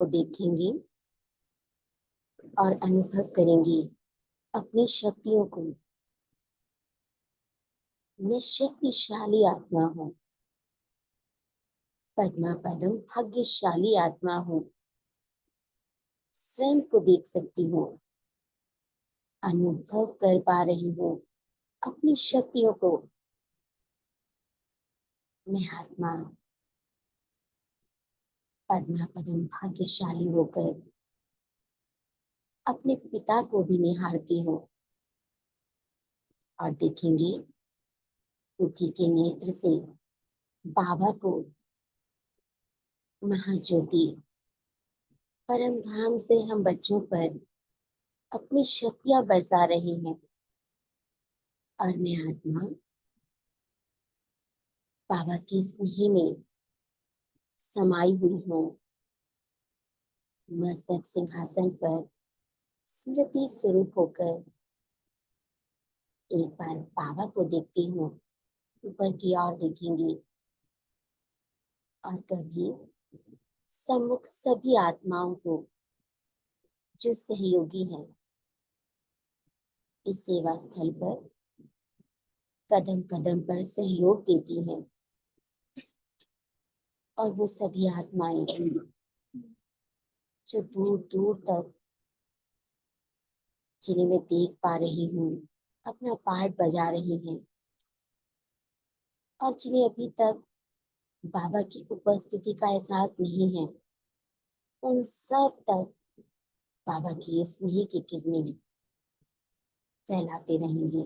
को देखेंगे और अनुभव करेंगे अपनी शक्तियों को। मैं शक्तिशाली आत्मा हूँ, पद्मा पदम भाग्यशाली आत्मा हूँ। स्वयं को देख सकती हूँ, अनुभव कर पा रही हूँ अपनी शक्तियों को। मैं आत्मा पद्मा पदम भाग्यशाली होकर अपने पिता को भी निहारती हूँ और देखेंगे बुद्धि के नेत्र से बाबा को, महाज्योति परम धाम से हम बच्चों पर अपनी शक्तियां बरसा रहे हैं। और मैं आत्मा बाबा के स्नेह में समाई हुई हूँ। मस्तक सिंहासन पर स्मृति स्वरूप होकर एक बार बाबा को देखती हूँ, ऊपर की ओर देखेंगे और कभी सम्मुख सभी आत्माओं को जो सहयोगी हैं इस सेवा स्थल पर कदम कदम पर सहयोग देती हैं। और वो सभी आत्माएं जो दूर दूर तक, जिन्हें मैं देख पा रही हूँ, अपना पार्ट बजा रही हैं और जिन्हें अभी तक बाबा की उपस्थिति का एहसास नहीं है, उन सब तक बाबा की स्नेह की किरणें फैलाते रहेंगे।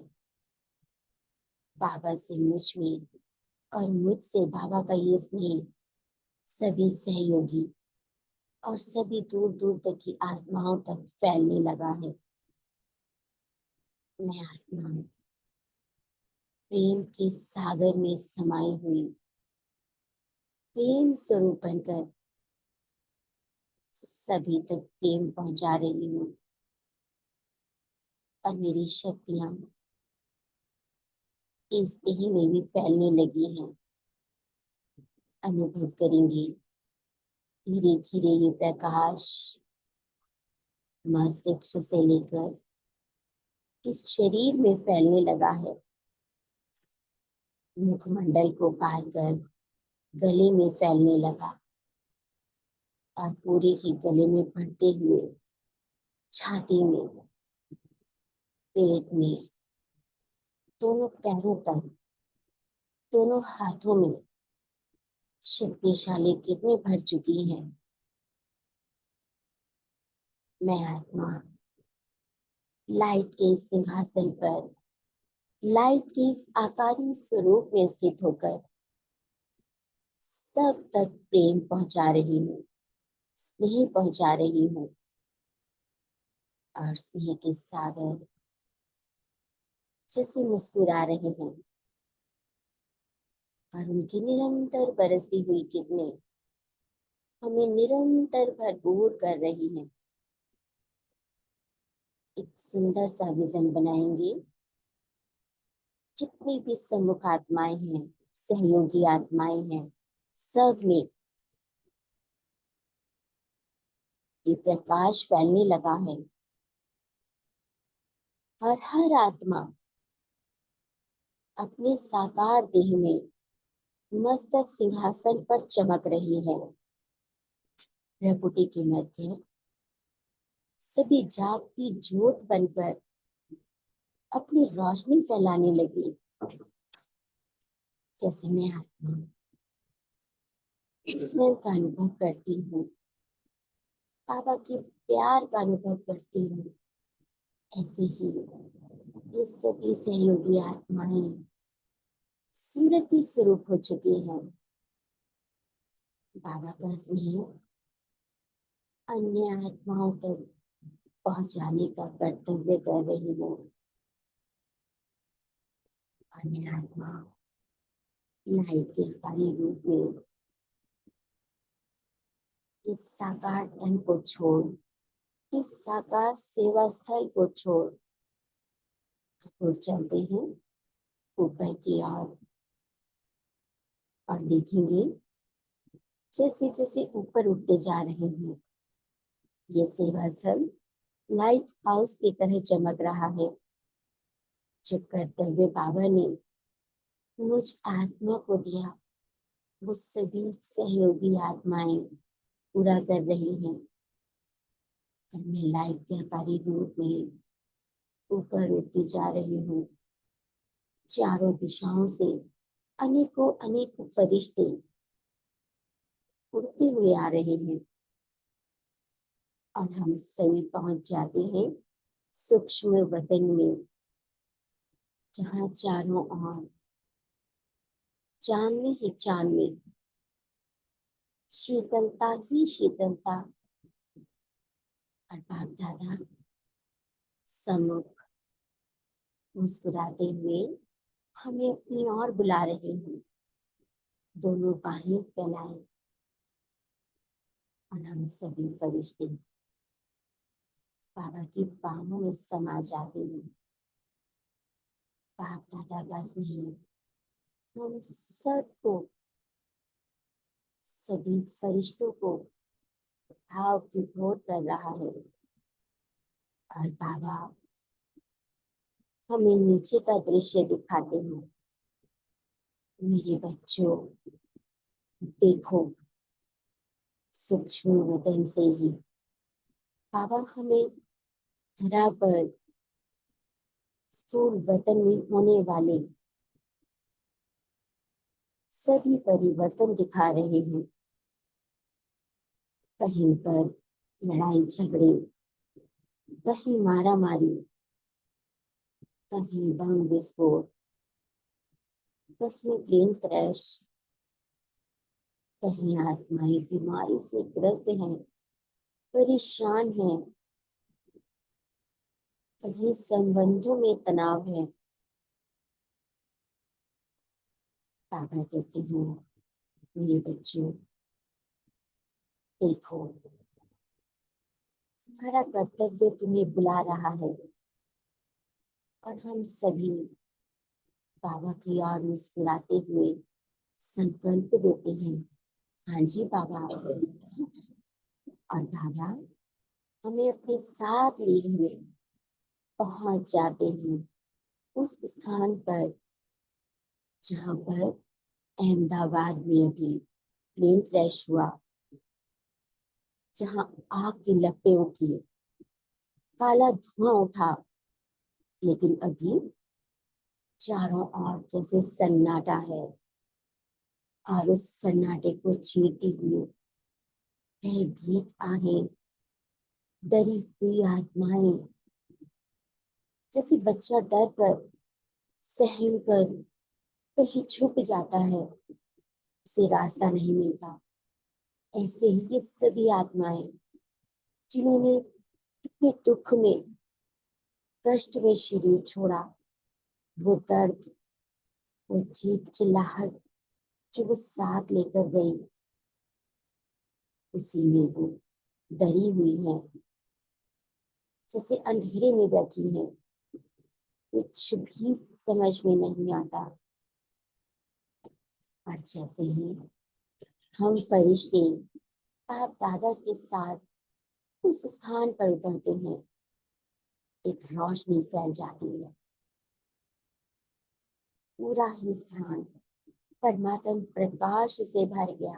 बाबा से मुझ में और मुझसे बाबा का ये स्नेह सभी सहयोगी और सभी दूर दूर तक की आत्माओं तक फैलने लगा है। मैं आत्मा प्रेम के सागर में समाई हुई प्रेम स्वरूप बनकर सभी तक प्रेम पहुंचा रही हूँ। और मेरी शक्तियां इस देह में भी फैलने लगी हैं। अनुभव करेंगे धीरे धीरे ये प्रकाश मस्तिष्क से लेकर इस शरीर में फैलने लगा है। मुखमंडल को पार कर गले में फैलने लगा और पूरे ही गले में बढ़ते हुए छाती में, पेट में, दोनों पैरों तक, दोनों हाथों में शक्तिशाली किरणें भर चुकी हैं। मैं आत्मा लाइट के इस सिंहासन पर लाइट के इस आकारी स्वरूप में स्थित होकर सब तक प्रेम पहुंचा रही हूँ, स्नेह पहुंचा रही हूँ। और स्नेह के सागर जैसे मुस्कुरा रहे हैं और उनकी निरंतर बरसती हुई किरणें हमें निरंतर भरपूर कर रही हैं। एक सुंदर सा विजन बनाएंगे। जितनी भी सम्मुख आत्माएं हैं, सहयोगी आत्माएं हैं, सब में ये प्रकाश फैलने लगा है और हर आत्मा अपने साकार देह में मस्तक सिंहासन पर चमक रही है। प्रकृति के मध्य सभी जागती ज्योत बनकर अपनी रोशनी फैलाने लगी। जैसे मैं आत्मा स्वयं का अनुभव करती हूँ, बाबा के प्यार का अनुभव करती हूँ, ऐसे ही ये सभी सहयोगी आत्माएं स्मृति स्वरूप हो चुकी हैं। बाबा का स्नेह अन्य आत्माओं तक पहुंचाने का कर्तव्य कर रही है। अन्य आत्मा लाइट के आकारी रूप में इस साकार तन को छोड़, इस साकार सेवा स्थल को छोड़ और चलते हैं ऊपर की ओर। और देखेंगे जैसे जैसे ऊपर उठते जा रहे हैं ये सेवा स्थल लाइट हाउस की तरह चमक रहा है, जो कर्तव्य बाबा ने मुझ आत्मा को दिया, वो सभी सहयोगी आत्माएं पूरा कर रही हैं। और मैं लाइट के आकारी रूप में ऊपर उठती जा रही हूँ। चारों दिशाओं से अनेकों अनेक फरिश्ते उड़ते हुए आ रहे हैं और हम सभी पहुंच जाते हैं सूक्ष्म वतन में, जहाँ चारों ओर चांद में ही चांद में शीतलता ही शीतलता। और बाप दादा सम्मुख मुस्कुराते हुए हमें अपनी ओर बुला रहे हैं। दोनों बाहें फैलाए और हम सभी फरिश्ते बाबा की बाहों में समा जाते हैं। बाप दादा का स्नेह हम सबको, सभी फरिश्तों को भाव विभोर कर रहा है। और बाबा हमें नीचे का दृश्य दिखाते हैं। मेरे बच्चों, देखो, सूक्ष्म वतन से ही बाबा हमें धरा पर स्थूल वतन में होने वाले सभी परिवर्तन दिखा रहे हैं। कहीं पर लड़ाई झगड़े, कहीं मारा मारी, कहीं बम विस्फोट, कहीं प्लेन क्रैश, कहीं आत्माएं बीमारी से ग्रस्त हैं, परेशान हैं, कहीं संबंधों में तनाव है। बाबा कहते हैं, मेरे बच्चों, देखो, हमारा कर्तव्य तुम्हें बुला रहा है। और हम सभी बाबा की ओर मुस्कुराते हुए संकल्प देते हैं, हाँ जी बाबा। और बाबा हमें अपने साथ लिए हुए पहुंच जाते हैं उस स्थान पर जहां पर अहमदाबाद में अभी प्लेन क्रैश हुआ, जहां आग की लपटें उठी, काला धुआं उठा, लेकिन अभी चारों ओर जैसे सन्नाटा है। और उस सन्नाटे को चीरती हुई भयभीत आहें, डरी हुई आत्माएं, जैसे बच्चा डर कर सहम कर कहीं छुप जाता है, उसे रास्ता नहीं मिलता, ऐसे ही ये सभी आत्माएं जिन्होंने इतने दुख में, कष्ट में शरीर छोड़ा, वो दर्द, वो चीख चिल्लाहट जो वो साथ लेकर गई, उसी में वो डरी हुई है, जैसे अंधेरे में बैठी है, कुछ भी समझ में नहीं आता। और जैसे ही हम फरिश्ते बाप दादा के साथ उस स्थान पर उतरते हैं, एक रोशनी फैल जाती है। पूरा ही स्थान परमात्म प्रकाश से भर गया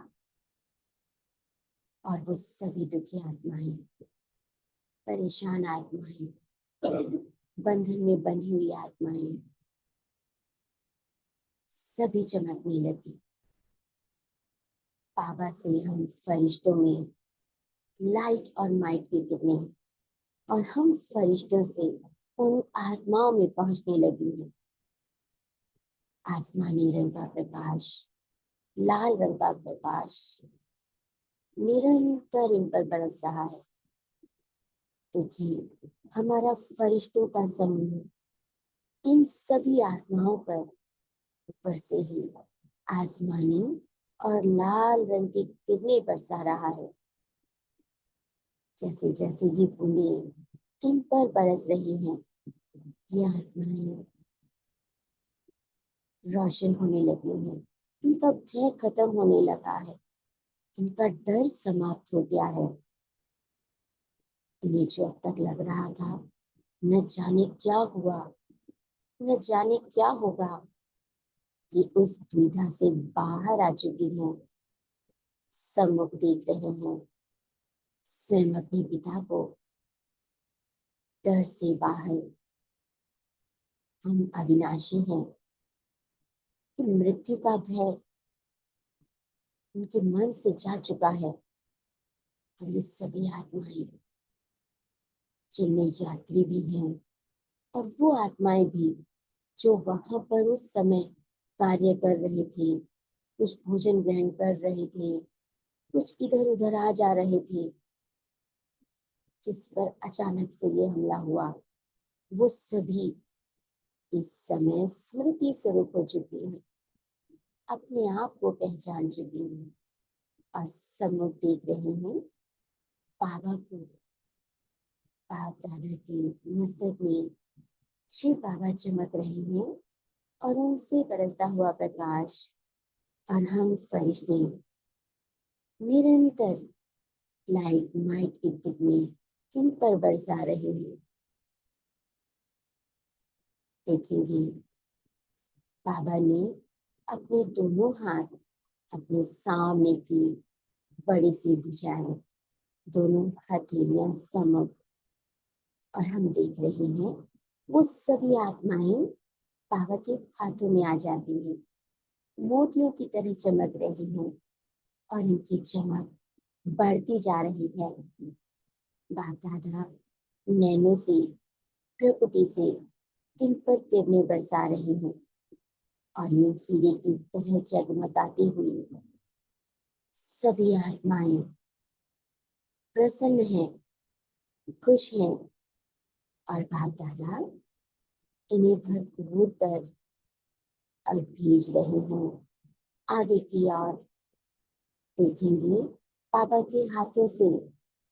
और वो सभी दुखी आत्माएं, परेशान आत्माएं, बंधन में बंधी हुई आत्माएं सभी चमकने लगी। बाबा से हम फरिश्तों में लाइट और माइट की किरणें, और हम फरिश्तों से उन आत्माओं में पहुंचने लगी हैं। आसमानी रंग का प्रकाश, लाल रंग का प्रकाश निरंतर इन पर बरस रहा है, क्योंकि हमारा फरिश्तों का समूह इन सभी आत्माओं पर ऊपर से ही आसमानी और लाल रंग की किरणें बरसा रहा है। जैसे जैसे ये बूंदें इन पर बरस रही हैं, ये आत्माएं रोशन होने लगी हैं, इनका भय खत्म होने लगा है, इनका डर समाप्त हो गया है। इन्हें जो अब तक लग रहा था न जाने क्या हुआ, न जाने क्या होगा, ये उस दुविधा से बाहर आ चुकी हैं। सम्मुख देख रहे हैं स्वयं अपने पिता को, डर से बाहर। हम अविनाशी हैं कि मृत्यु का भय उनके मन से जा चुका है। और ये सभी आत्माएं जिनमें यात्री भी हैं और वो आत्माएं भी जो वहां पर उस समय कार्य कर रहे थे, कुछ भोजन ग्रहण कर रहे थे, कुछ इधर उधर आ जा रहे थे, जिस पर अचानक से ये हमला हुआ, वो सभी इस समय स्मृति स्वरूप हो चुकी हैं, अपने आप को पहचान चुकी हैं और सम्मुख देख रहे हैं बाबा को। बाप दादा के मस्तक में शिव बाबा चमक रहे हैं और उनसे बरसता हुआ प्रकाश, और हम फरिश्ते निरंतर लाइट माइट की किरणें इन पर बरसा रहे हैं। देखेंगे बाबा ने अपने दोनों हाथ अपने सामने की बड़ी सी भुजाएं, दोनों हथेलियां समझ, और हम देख रहे हैं वो सभी आत्माएं बाबा के हाथों में आ जाती हैं, मोतियों की तरह चमक रही हैं और इनकी चमक बढ़ती जा रही है। बाप दादा नैनो से, प्रकृति से इन पर किरणें बरसा रहे हैं और ये हीरे की तरह जगमगाती हुई सभी आत्माएं प्रसन्न हैं, खुश हैं। और बाप दादा इन्हें भरपूर कर अब भेज रहे हैं आगे की ओर। देखेंगे बाबा के हाथों से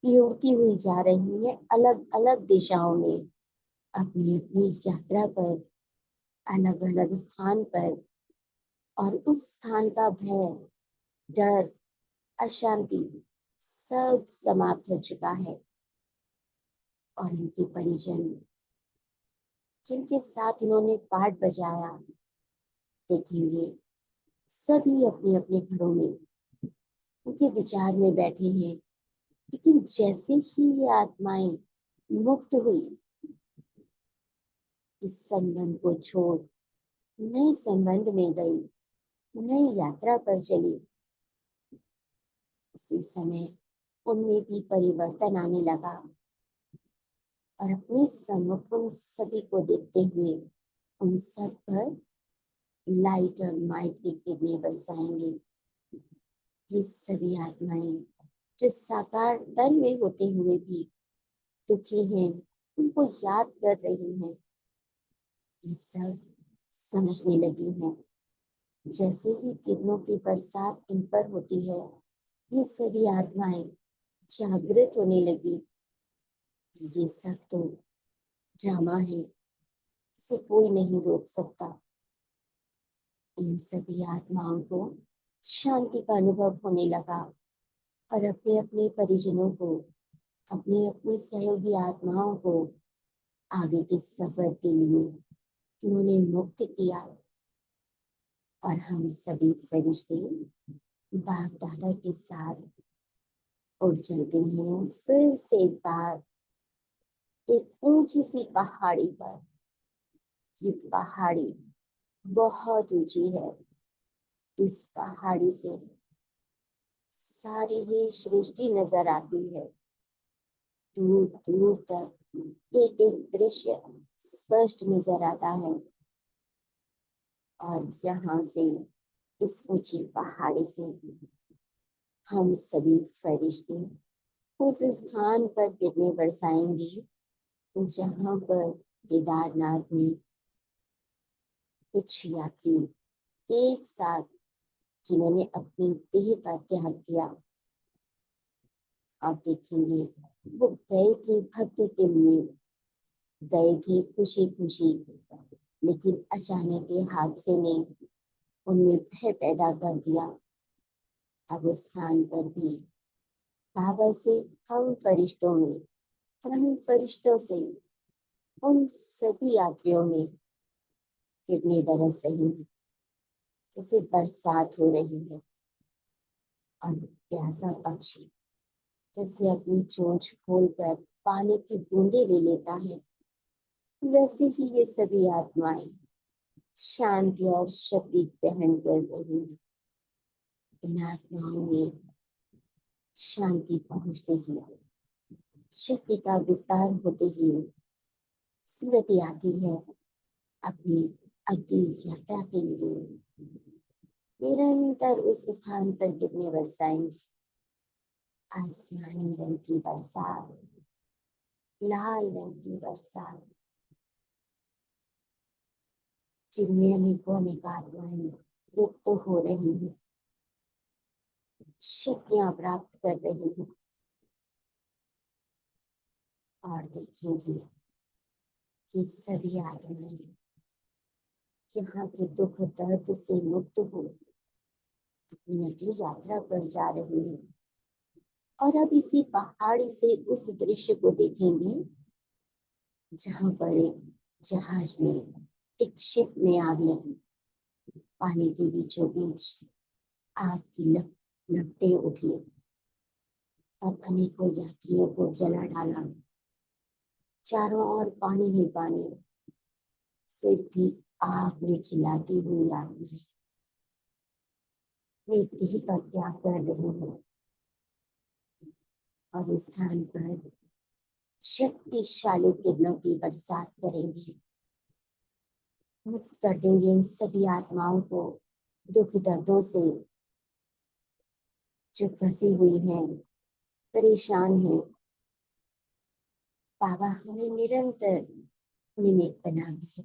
ये उड़ती हुई जा रही है अलग अलग दिशाओं में, अपनी अपनी यात्रा पर, अलग अलग स्थान पर। और उस स्थान का भय, डर, अशांति सब समाप्त हो चुका है। और इनके परिजन जिनके साथ इन्होंने पाठ बजाया, देखेंगे सभी अपने अपने घरों में उनके विचार में बैठे हैं। लेकिन जैसे ही ये आत्माएं मुक्त हुई, इस संबंध को छोड़ नए संबंध में गई, नई यात्रा पर चली, उसी समय उनमें भी परिवर्तन आने लगा। और अपने सम्मुख उन सभी को देखते हुए उन सब पर लाइट और माइट की किरणें बरसाएंगे। ये सभी आत्माएं जो साकार तन में होते हुए भी दुखी हैं, उनको याद कर रही हैं, ये सब समझने लगी हैं। जैसे ही किरणों की बरसात इन पर होती है, ये सभी आत्माएं जागृत होने लगी। ये सब तो ड्रामा है, इसे कोई नहीं रोक सकता। इन सभी आत्माओं को शांति का अनुभव होने लगा और अपने अपने परिजनों को, अपने अपने सहयोगी आत्माओं को आगे के सफर के लिए उन्होंने मुक्त किया। और हम सभी फरिश्ते बाप दादा के साथ उड़ चलते हैं फिर से एक बार एक ऊंची सी पहाड़ी पर। ये पहाड़ी बहुत ऊंची है। इस पहाड़ी से सारी ही सृष्टि नजर आती है, दूर दूर तक एक एक दृश्य स्पष्ट नजर आता है। और यहाँ से, इस ऊंची पहाड़ी से हम सभी फरिश्ते उस स्थान पर किरणें बरसाएंगे जहाँ पर केदारनाथ में कुछ यात्री एक साथ, जिन्होंने अपनी देह का त्याग किया, और देखेंगे वो गए थे भक्ति के लिए, गए थे खुशी खुशी, लेकिन अचानक के हादसे ने उनमें भय पैदा कर दिया। अब उस स्थान पर भी बाबा से हम फरिश्तों में और हम फरिश्तों से उन सभी यात्रियों में किरणें बरस रही हैं, जैसे बरसात हो रही है। और प्यासा पक्षी जैसे अपनी चोंच खोलकर पानी की बूंदें ले लेता है, वैसे ही ये सभी आत्माएं शांति और शक्ति ग्रहण कर रही हैं। इन आत्माओं में शांति पहुंचते ही, शक्ति का विस्तार होते ही स्मृति आती है अपनी अगली यात्रा के लिए। निरंतर उस स्थान पर कितने बरसाएंगे, आसमानी रंग की बरसात, लाल रंग की बरसात, जिनमें अनेकों अनेक आत्माएं तृप्त हो रही हैं, शक्तियां प्राप्त कर रही हैं। और देखेंगे कि सभी आत्माएं यहाँ के दुख दर्द से मुक्त हो अपनी अगली यात्रा पर जा रही हैं। और अब इसी पहाड़ी से उस दृश्य को देखेंगे जहां पर एक जहाज में, एक शिप में आग लगी, पानी के बीचों बीच आग की लपटें उठी और अनेकों यात्रियों को जला डाला। चारों ओर पानी ही पानी, फिर भी आग में चिल्लाती हुई आत्माएं देह का त्याग कर रही है और इस स्थान पर शक्तिशाली किरणों की बरसात करेंगे, मुक्त कर देंगे इन सभी आत्माओं को दुख दर्दों से, जो फंसी हुई हैं, परेशान हैं। बाबा हमें निरंतर निमित्त बना के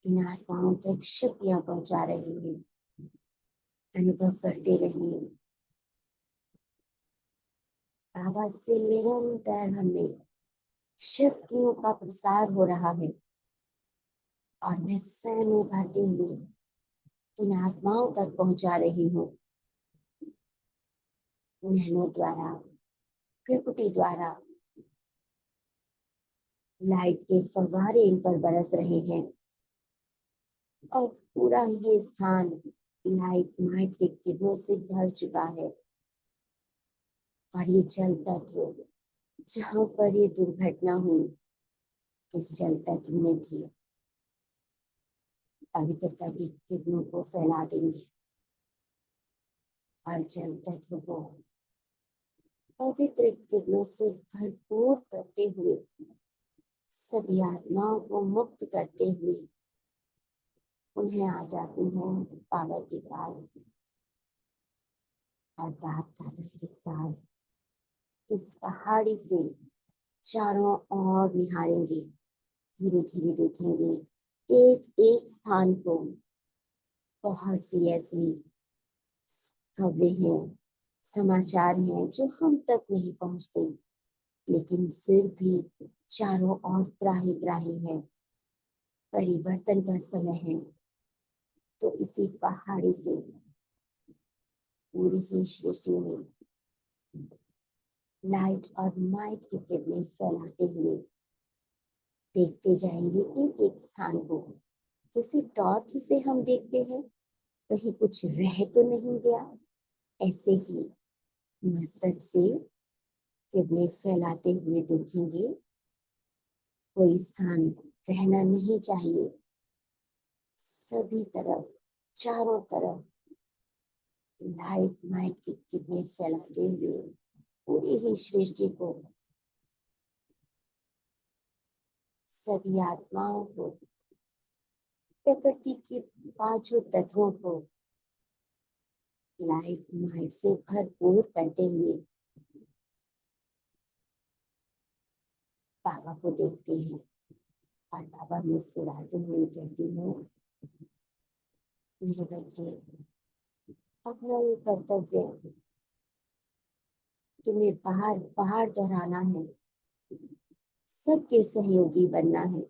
इन आत्माओं तक शक्तियां पहुंचा रही हैं। अनुभव करते रहिए, बाबा से निरंतर हमें शक्तियों का प्रसार हो रहा है और मैं स्वयं में भरती हुई इन आत्माओं तक पहुंचा रही हूँ। नैनों द्वारा, प्रकृति द्वारा लाइट के फव्वारे इन पर बरस रहे हैं और पूरा ये स्थान लाइट माइट के किरणों से भर चुका है। और ये जल तत्व जहाँ पर ये दुर्घटना हुई, इस जल तत्व में भी पवित्रता की किरणों को फैला देंगे और जल तत्व को पवित्र किरणों से भरपूर करते हुए सभी आत्माओं को मुक्त करते हुए उन्हें आ जाती हैं बाबा के पास। और बाप दादा के साथ इस पहाड़ी से चारों ओर निहारेंगे, धीरे धीरे देखेंगे एक एक स्थान को। बहुत सी ऐसी खबरें हैं, समाचार हैं जो हम तक नहीं पहुंचते, लेकिन फिर भी चारों ओर त्राही त्राही है। परिवर्तन का समय है, तो इसी पहाड़ी से पूरी ही सृष्टि में लाइट और माइट की किरणें फैलाते हुए देखते जाएंगे एक एक स्थान को। जैसे टॉर्च से हम देखते हैं कहीं कुछ रह तो नहीं गया, ऐसे ही मस्तक से किरणें फैलाते हुए देखेंगे कोई स्थान रहना नहीं चाहिए। सभी तरफ, चारों तरफ लाइट माइट की किरणें फैलाते हुए पूरी ही सृष्टि को, सभी आत्माओं को, प्रकृति के पांचों तत्वों को लाइट माइट से भरपूर करते हुए बाबा को देखते हैं। और बाबा मुस्कुराते हुए कहती हूँ, मेरे बच्चे, अपना ये कर्तव्य तुम्हें पहाड़ पहाड़ दोहराना है, सबके सहयोगी बनना है।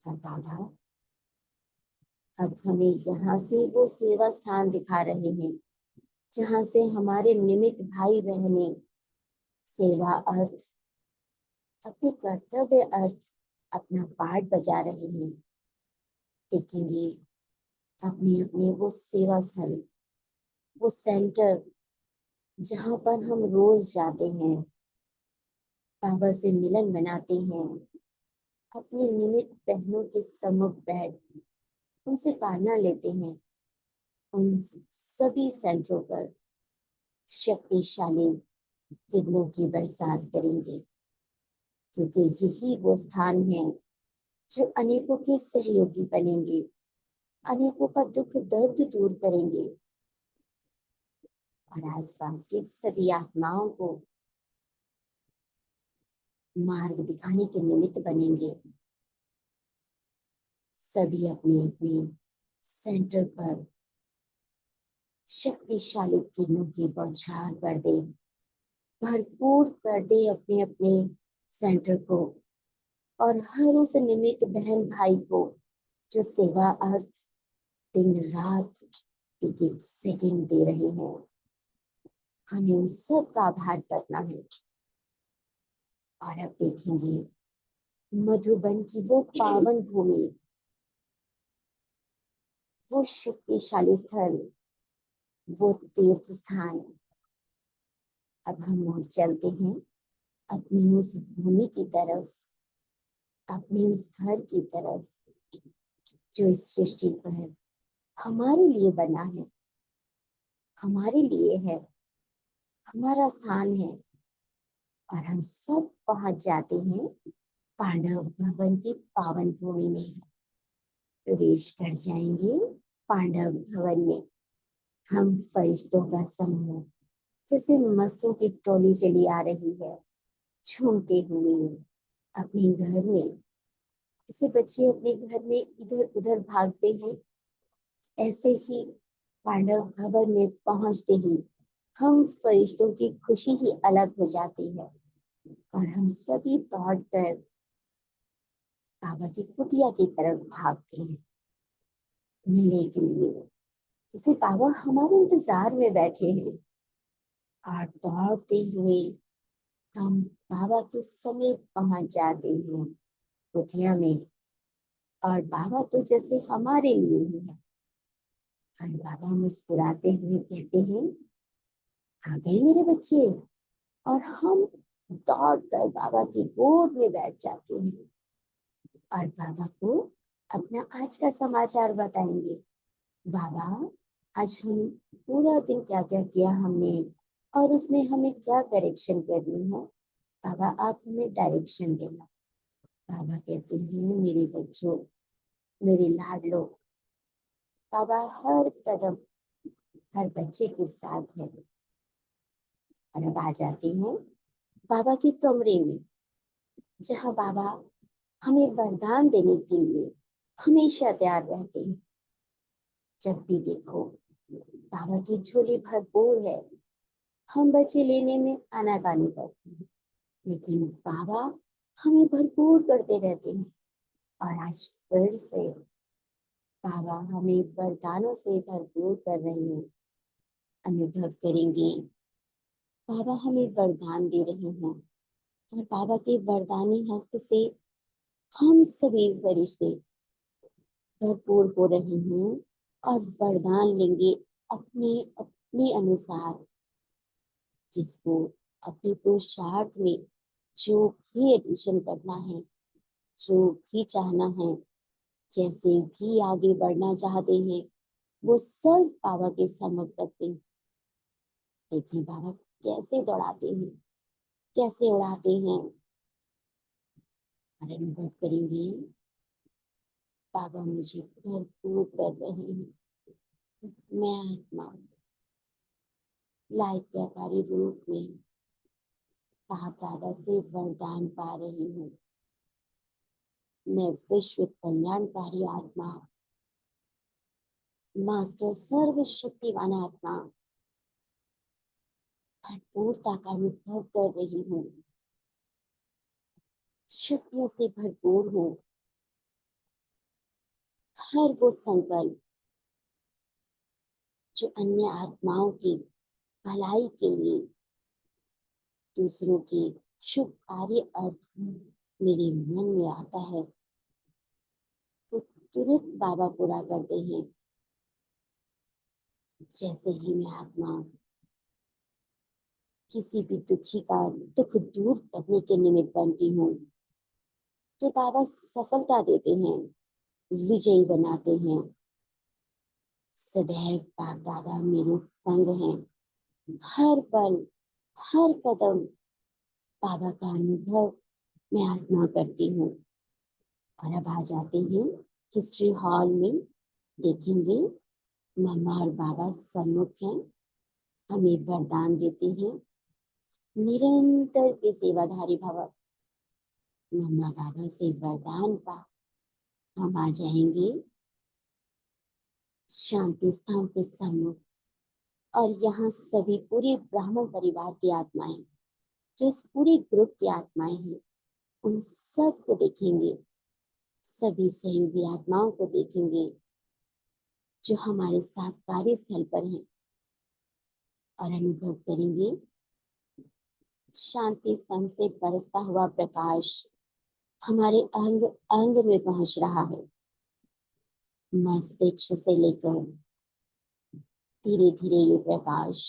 और बाबा अब हमें यहाँ से वो सेवा स्थान दिखा रहे हैं जहाँ से हमारे निमित्त भाई बहनें सेवा अर्थ, अपने कर्तव्य अर्थ अपना पार्ट बजा रहे हैं। देखेंगे अपने अपने वो सेवा स्थल, वो सेंटर जहाँ पर हम रोज जाते हैं, बाबा से मिलन बनाते हैं, अपने निमित्त बहनों के सम्मुख बैठ उनसे पालना लेते हैं। उन सभी सेंटरों पर शक्तिशाली किरणों की बरसात करेंगे, क्योंकि यही वो स्थान है जो अनेकों के सहयोगी बनेंगे, अनेकों का दुख दर्द दूर करेंगे और आसपास की सभी आत्माओं को मार्ग दिखाने के निमित्त बनेंगे। सभी अपने अपने सेंटर पर शक्तिशाली किरणों की बौछार कर दे, भरपूर कर दे अपने अपने सेंटर को, और हर उस निमित्त बहन भाई को जो सेवा अर्थ दिन रात एक एक सेकंड दे रहे हैं, हमें उन सब का आभार करना है। और अब देखेंगे मधुबन की वो पावन भूमि, वो शक्तिशाली स्थल, वो तीर्थ स्थान। अब हम और चलते हैं अपनी उस भूमि की तरफ, अपने उस घर की तरफ जो इस सृष्टि पर हमारे लिए बना है, हमारे लिए है, हमारा स्थान है। और हम सब पहुंच जाते हैं पांडव भवन की पावन भूमि में, प्रवेश कर जाएंगे पांडव भवन में। हम फरिश्तों का समूह जैसे मस्तों की टोली चली आ रही है, झूमते हुए अपने घर में, जैसे बच्चे अपने घर में इधर उधर भागते हैं, ऐसे ही पांडव भवन में पहुंचते ही हम फरिश्तों की खुशी ही अलग हो जाती है और हम सभी दौड़कर बाबा की कुटिया की तरफ भागते हैं मिलने के लिए, जैसे बाबा हमारे इंतजार में बैठे हैं। और दौड़ते हुए हम बाबा के समीप पहुंच जाते हैं कुटिया में, और बाबा तो जैसे हमारे लिए ही है। और बाबा मुस्कुराते हुए कहते हैं, आ गए मेरे बच्चे। और हम दौड़कर बाबा की गोद में बैठ जाते हैं और बाबा को अपना आज का समाचार बताएंगे। बाबा, आज हम पूरा दिन क्या क्या किया हमने, और उसमें हमें क्या करेक्शन करनी है, बाबा आप हमें डायरेक्शन देना। बाबा कहते हैं, मेरे बच्चों, मेरे लाडलो, बाबा हर कदम हर बच्चे के साथ है। और अब आ जाते हैं बाबा के कमरे में, जहाँ बाबा हमें वरदान देने के लिए हमेशा तैयार रहते हैं। जब भी देखो बाबा की झोली भरपूर है, हम बच्चे लेने में आनाकानी करते हैं, लेकिन बाबा हमें भरपूर करते रहते हैं। और आज फिर से बाबा हमें वरदानों से भरपूर कर रहे हैं। अनुभव करेंगे बाबा हमें वरदान दे रहे हैं, और बाबा के वरदानी हस्त से हम सभी फरिश्ते भरपूर हो रहे हैं और वरदान लेंगे अपने अपने अनुसार, जिसको अपने पुरुषार्थ में जो भी एडिशन करना है, जो भी चाहना है, जैसे भी आगे बढ़ना चाहते हैं, वो सब बाबा के समक्ष रखते हैं। देखिए बाबा कैसे दौड़ाते हैं, कैसे उड़ाते हैं। और अनुभव करेंगे बाबा मुझे भरपूर कर रहे हैं। मैं आत्मा लायकाकारी रूप में बाप दादा से वरदान पा रही हूँ। मैं विश्व कल्याणकारी आत्मा, मास्टर सर्वशक्तिवान आत्मा, भरपूरता का अनुभव कर रही हूँ, शक्तियों से भरपूर हूँ। हर वो संकल्प जो अन्य आत्माओं की भलाई के लिए दूसरों के शुभ कार्य अर्थ मेरे मन में आता है तो तुरंत बाबा पूरा करते हैं। जैसे ही मैं आत्मा किसी भी दुखी का दुख दूर करने के निमित्त बनती हूँ तो बाबा सफलता देते हैं, विजयी बनाते हैं। सदैव बाप दादा मेरे संग हैं। हर पल हर कदम बाबा का अनुभव मैं आत्मा करती हूँ। और अब आ जाते हैं हिस्ट्री हॉल में। देखेंगे मम्मा और बाबा सम्मुख हैं, हमें वरदान देते हैं निरंतर के सेवाधारी भव। मम्मा बाबा से वरदान पा हम आ जाएंगे शांति स्थान के सम्मुख। और यहाँ सभी पूरे ब्राह्मण परिवार की आत्माएं, जो इस पूरे ग्रुप की आत्माएं हैं, उन सब को देखेंगे। सभी सहयोगी आत्माओं को देखेंगे जो हमारे साथ कार्यस्थल पर हैं और अनुभव करेंगे शांति स्तंभ से बरसता हुआ प्रकाश हमारे अंग अंग में पहुंच रहा है। मस्तिष्क से लेकर धीरे धीरे ये प्रकाश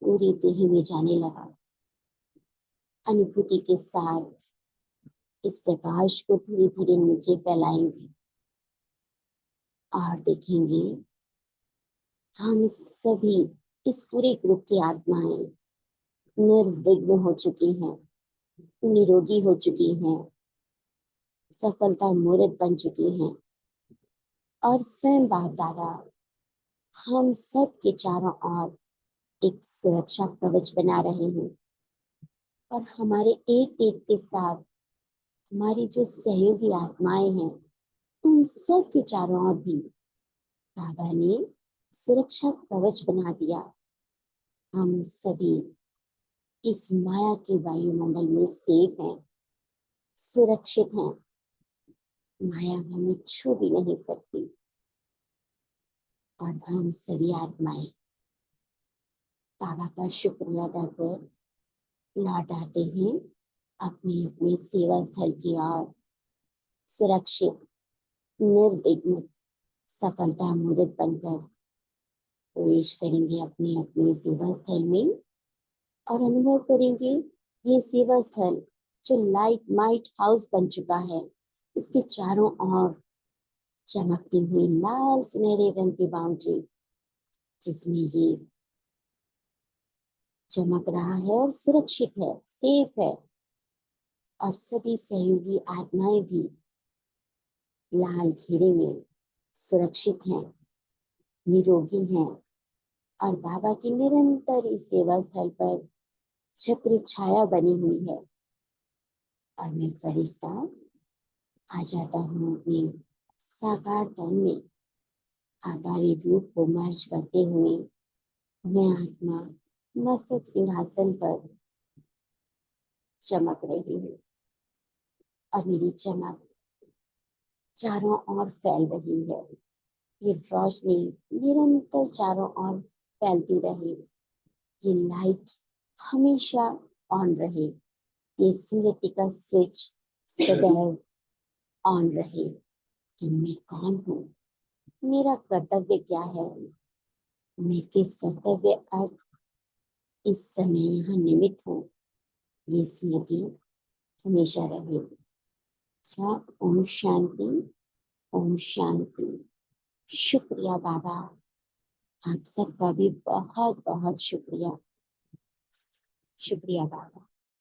पूरी देह में जाने लगा। अनुभूति के साथ इस प्रकाश को धीरे धीरे नीचे फैलाएंगे और देखेंगे हम सभी इस पूरे ग्रुप की आत्माएं निर्विघ्न हो चुकी हैं, निरोगी हो चुकी हैं, सफलता मूर्त बन चुकी हैं। और स्वयं बाप दादा हम सब के चारों ओर एक सुरक्षा कवच बना रहे हैं। और हमारे एक एक के साथ हमारी जो सहयोगी आत्माएं हैं, उन सब के चारों ओर भी बाबा ने सुरक्षा कवच बना दिया। हम सभी इस माया के वायुमंडल में सेफ हैं, सुरक्षित हैं। माया हमें छू भी नहीं सकती। और हम सभी आत्माएं बाबा का शुक्रिया अदा कर लौट आते हैं अपनी अपनी सेवा स्थल की ओर। सुरक्षित, निर्विघ्न, सफलता मूर्त बनकर प्रवेश करेंगे अपने अपने सेवा स्थल में और अनुभव करेंगे ये सेवा स्थल जो लाइट माइट हाउस बन चुका है, इसके चारों ओर चमकती हुई लाल सुनहरे रंग की बाउंड्री जिसमें ये चमक रहा है और सुरक्षित है, सेफ है। और सभी सहयोगी आत्माएं भी लाल घेरे में सुरक्षित हैं, निरोगी हैं और बाबा की निरंतर इस सेवा स्थल पर छत्र छाया बनी हुई है। और मैं फरिश्ता आ जाता हूँ अपने साकार तन में, आकारी रूप को मर्ज करते हुए मैं आत्मा मस्तक सिंहासन पर चमक रही हूँ। और मेरी चमक चारों ओर फैल रही है। ये रोशनी निरंतर चारों ओर फैलती रहे, ये लाइट हमेशा ऑन रहे, ये स्मृति का स्विच सदैव ऑन रहे कि मैं कौन हूँ, मेरा कर्तव्य क्या है, मैं किस कर्तव्य अर्थ इस समय यहाँ निमित्त हूँ, ये स्मृति हमेशा रहे। अच्छा, ओम शांति, ओम शांति। शुक्रिया बाबा, आप सबका भी बहुत बहुत शुक्रिया। शुक्रिया बाबा।